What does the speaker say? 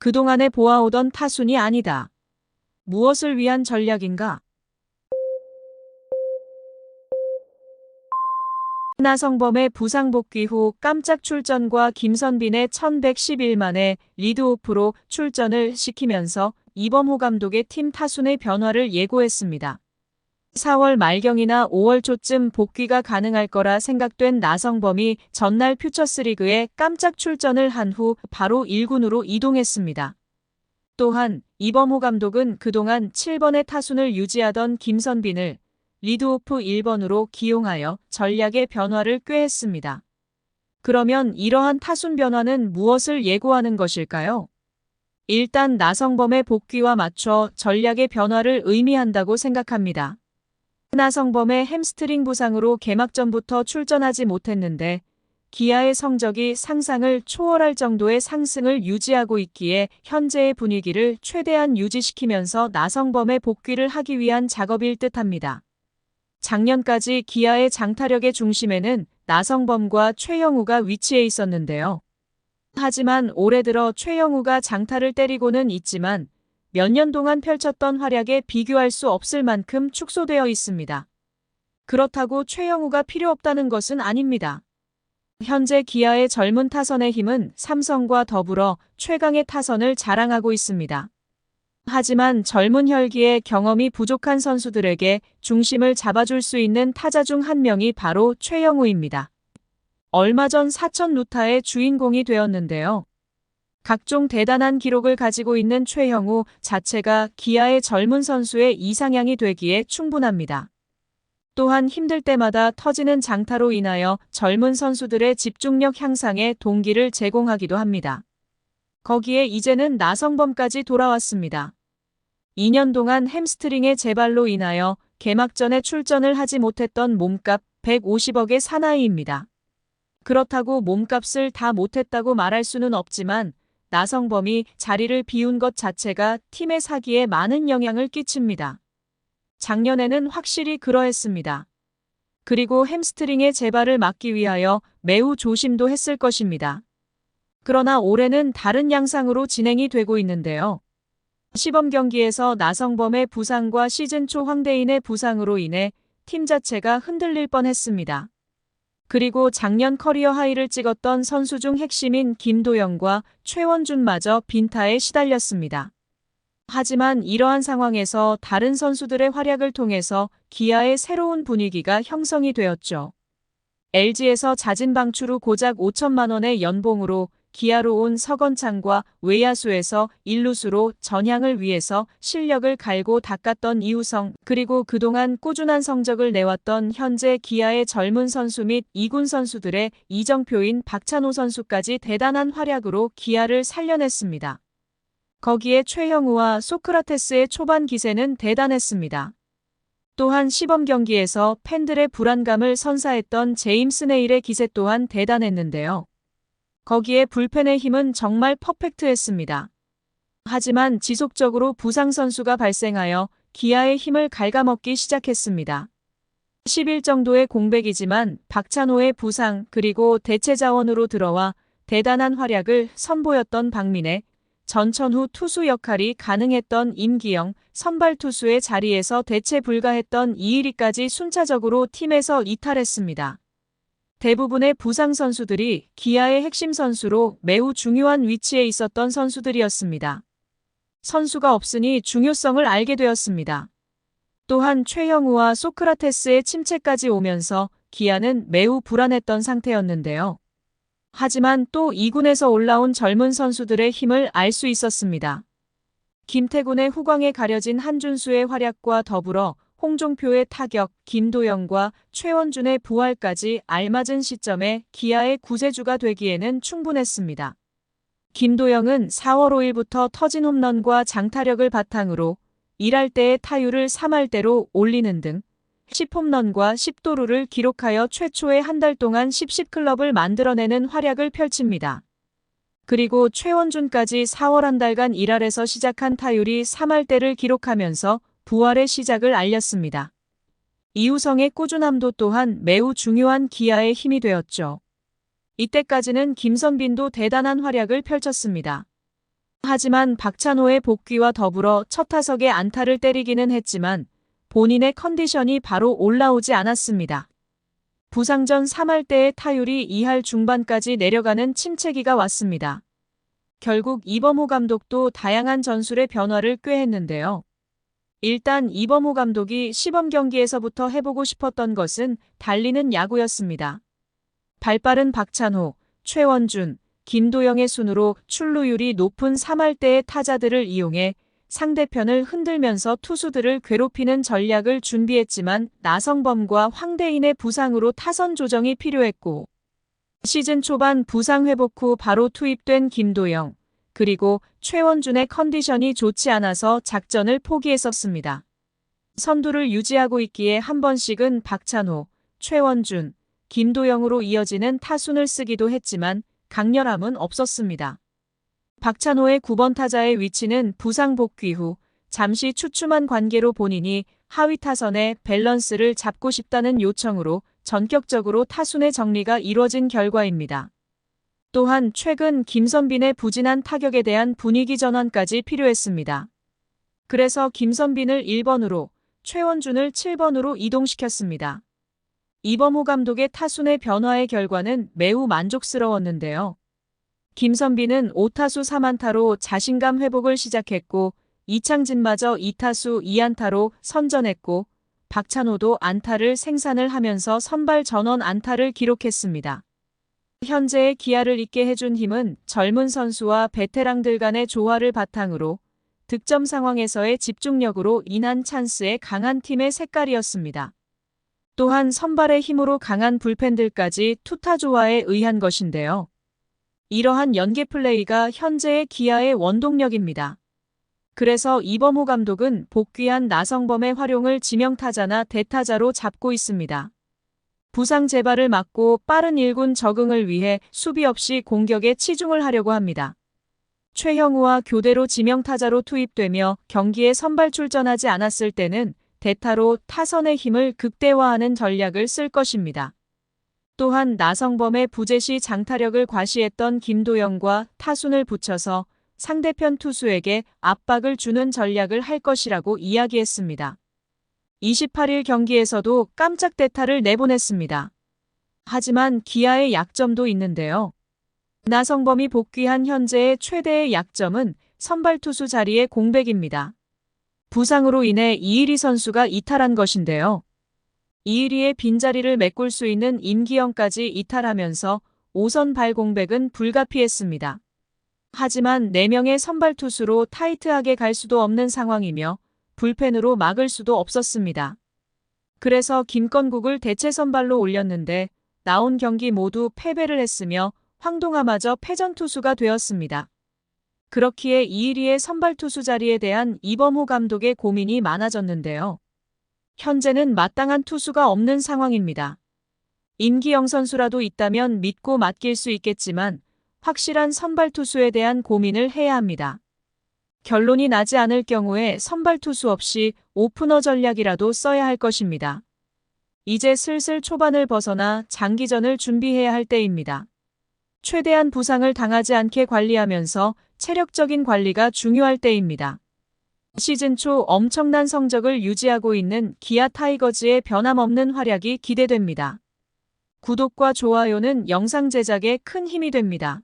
그동안에 보아오던 타순이 아니다. 무엇을 위한 전략인가? 나성범의 부상 복귀 후 깜짝 출전과 김선빈의 1111만의 리드오프로 출전을 시키면서 이범호 감독의 팀 타순의 변화를 예고했습니다. 4월 말경이나 5월 초쯤 복귀가 가능할 거라 생각된 나성범이 전날 퓨처스리그에 깜짝 출전을 한 후 바로 1군으로 이동했습니다. 또한 이범호 감독은 그동안 7번의 타순을 유지하던 김선빈을 리드오프 1번으로 기용하여 전략의 변화를 꾀했습니다. 그러면 이러한 타순 변화는 무엇을 예고하는 것일까요? 일단 나성범의 복귀와 맞춰 전략의 변화를 의미한다고 생각합니다. 나성범의 햄스트링 부상으로 개막전부터 출전하지 못했는데 기아의 성적이 상상을 초월할 정도의 상승을 유지하고 있기에 현재의 분위기를 최대한 유지시키면서 나성범의 복귀를 하기 위한 작업일 듯합니다. 작년까지 기아의 장타력의 중심에는 나성범과 최영우가 위치해 있었는데요. 하지만 올해 들어 최영우가 장타를 때리고는 있지만 몇 년 동안 펼쳤던 활약에 비교할 수 없을 만큼 축소되어 있습니다. 그렇다고 최영우가 필요 없다는 것은 아닙니다. 현재 기아의 젊은 타선의 힘은 삼성과 더불어 최강의 타선을 자랑하고 있습니다. 하지만 젊은 혈기에 경험이 부족한 선수들에게 중심을 잡아줄 수 있는 타자 중 한 명이 바로 최영우입니다. 얼마 전 사천 루타의 주인공이 되었는데요. 각종 대단한 기록을 가지고 있는 최영우 자체가 기아의 젊은 선수의 이상향이 되기에 충분합니다. 또한 힘들 때마다 터지는 장타로 인하여 젊은 선수들의 집중력 향상에 동기를 제공하기도 합니다. 거기에 이제는 나성범까지 돌아왔습니다. 2년 동안 햄스트링의 재발로 인하여 개막전에 출전을 하지 못했던 몸값 150억의 사나이입니다. 그렇다고 몸값을 다 못했다고 말할 수는 없지만 나성범이 자리를 비운 것 자체가 팀의 사기에 많은 영향을 끼칩니다. 작년에는 확실히 그러했습니다. 그리고 햄스트링의 재발을 막기 위하여 매우 조심도 했을 것입니다. 그러나 올해는 다른 양상으로 진행이 되고 있는데요. 시범 경기에서 나성범의 부상과 시즌 초 황대인의 부상으로 인해 팀 자체가 흔들릴 뻔했습니다. 그리고 작년 커리어 하이를 찍었던 선수 중 핵심인 김도영과 최원준마저 빈타에 시달렸습니다. 하지만 이러한 상황에서 다른 선수들의 활약을 통해서 기아의 새로운 분위기가 형성이 되었죠. LG에서 잦은 방출 후 고작 5천만 원의 연봉으로 기아로 온 서건창과 외야수에서 일루수로 전향을 위해서 실력을 갈고 닦았던 이우성, 그리고 그동안 꾸준한 성적을 내왔던 현재 기아의 젊은 선수 및 2군 선수들의 이정표인 박찬호 선수까지 대단한 활약으로 기아를 살려냈습니다. 거기에 최형우와 소크라테스의 초반 기세는 대단했습니다. 또한 시범 경기에서 팬들의 불안감을 선사했던 제임스 네일의 기세 또한 대단했는데요. 거기에 불펜의 힘은 정말 퍼펙트했습니다. 하지만 지속적으로 부상 선수가 발생하여 기아의 힘을 갉아먹기 시작했습니다. 10일 정도의 공백이지만 박찬호의 부상 그리고 대체 자원으로 들어와 대단한 활약을 선보였던 박민혜, 전천후 투수 역할이 가능했던 임기영, 선발 투수의 자리에서 대체 불가했던 이일이까지 순차적으로 팀에서 이탈했습니다. 대부분의 부상 선수들이 기아의 핵심 선수로 매우 중요한 위치에 있었던 선수들이었습니다. 선수가 없으니 중요성을 알게 되었습니다. 또한 최형우와 소크라테스의 침체까지 오면서 기아는 매우 불안했던 상태였는데요. 하지만 또 2군에서 올라온 젊은 선수들의 힘을 알 수 있었습니다. 김태군의 후광에 가려진 한준수의 활약과 더불어 홍종표의 타격, 김도영과 최원준의 부활까지 알맞은 시점에 기아의 구세주가 되기에는 충분했습니다. 김도영은 4월 5일부터 터진 홈런과 장타력을 바탕으로 1할 때의 타율을 3할 때로 올리는 등 10홈런과 10도루를 기록하여 최초의 한 달 동안 10클럽을 만들어내는 활약을 펼칩니다. 그리고 최원준까지 4월 한 달간 1할에서 시작한 타율이 3할 때를 기록하면서 부활의 시작을 알렸습니다. 이우성의 꾸준함도 또한 매우 중요한 기아의 힘이 되었죠. 이때까지는 김선빈도 대단한 활약을 펼쳤습니다. 하지만 박찬호의 복귀와 더불어 첫 타석에 안타를 때리기는 했지만 본인의 컨디션이 바로 올라오지 않았습니다. 부상 전 3할 때의 타율이 2할 중반까지 내려가는 침체기가 왔습니다. 결국 이범호 감독도 다양한 전술의 변화를 꾀했는데요. 일단 이범호 감독이 시범 경기에서부터 해보고 싶었던 것은 달리는 야구였습니다. 발빠른 박찬호, 최원준, 김도영의 순으로 출루율이 높은 3할 때의 타자들을 이용해 상대편을 흔들면서 투수들을 괴롭히는 전략을 준비했지만 나성범과 황대인의 부상으로 타선 조정이 필요했고 시즌 초반 부상 회복 후 바로 투입된 김도영, 그리고 최원준의 컨디션이 좋지 않아서 작전을 포기했었습니다. 선두를 유지하고 있기에 한 번씩은 박찬호, 최원준, 김도영으로 이어지는 타순을 쓰기도 했지만 강렬함은 없었습니다. 박찬호의 9번 타자의 위치는 부상 복귀 후 잠시 추춤한 관계로 본인이 하위 타선의 밸런스를 잡고 싶다는 요청으로 전격적으로 타순의 정리가 이뤄진 결과입니다. 또한 최근 김선빈의 부진한 타격에 대한 분위기 전환까지 필요했습니다. 그래서 김선빈을 1번으로, 최원준을 7번으로 이동시켰습니다. 이범호 감독의 타순의 변화의 결과는 매우 만족스러웠는데요. 김선빈은 5타수 3안타로 자신감 회복을 시작했고 이창진마저 2타수 2안타로 선전했고 박찬호도 안타를 생산을 하면서 선발 전원 안타를 기록했습니다. 현재의 기아를 잇게 해준 힘은 젊은 선수와 베테랑들 간의 조화를 바탕으로 득점 상황에서의 집중력으로 인한 찬스에 강한 팀의 색깔이었습니다. 또한 선발의 힘으로 강한 불펜들까지 투타 조화에 의한 것인데요. 이러한 연계 플레이가 현재의 기아의 원동력입니다. 그래서 이범호 감독은 복귀한 나성범의 활용을 지명타자나 대타자로 잡고 있습니다. 부상 재발을 막고 빠른 1군 적응을 위해 수비 없이 공격에 치중을 하려고 합니다. 최형우와 교대로 지명타자로 투입되며 경기에 선발 출전하지 않았을 때는 대타로 타선의 힘을 극대화하는 전략을 쓸 것입니다. 또한 나성범의 부재 시 장타력을 과시했던 김도영과 타순을 붙여서 상대편 투수에게 압박을 주는 전략을 할 것이라고 이야기했습니다. 28일 경기에서도 깜짝 대타를 내보냈습니다. 하지만 기아의 약점도 있는데요. 나성범이 복귀한 현재의 최대의 약점은 선발 투수 자리의 공백입니다. 부상으로 인해 이일이 선수가 이탈한 것인데요. 이일이의 빈자리를 메꿀 수 있는 임기영까지 이탈하면서 5선 발 공백은 불가피했습니다. 하지만 4명의 선발 투수로 타이트하게 갈 수도 없는 상황이며 불펜으로 막을 수도 없었습니다. 그래서 김건국을 대체 선발로 올렸는데 나온 경기 모두 패배를 했으며 황동하마저 패전 투수가 되었습니다. 그렇기에 이일이의 선발 투수 자리에 대한 이범호 감독의 고민이 많아졌는데요. 현재는 마땅한 투수가 없는 상황입니다. 임기영 선수라도 있다면 믿고 맡길 수 있겠지만 확실한 선발 투수에 대한 고민을 해야 합니다. 결론이 나지 않을 경우에 선발 투수 없이 오프너 전략이라도 써야 할 것입니다. 이제 슬슬 초반을 벗어나 장기전을 준비해야 할 때입니다. 최대한 부상을 당하지 않게 관리하면서 체력적인 관리가 중요할 때입니다. 시즌 초 엄청난 성적을 유지하고 있는 기아 타이거즈의 변함없는 활약이 기대됩니다. 구독과 좋아요는 영상 제작에 큰 힘이 됩니다.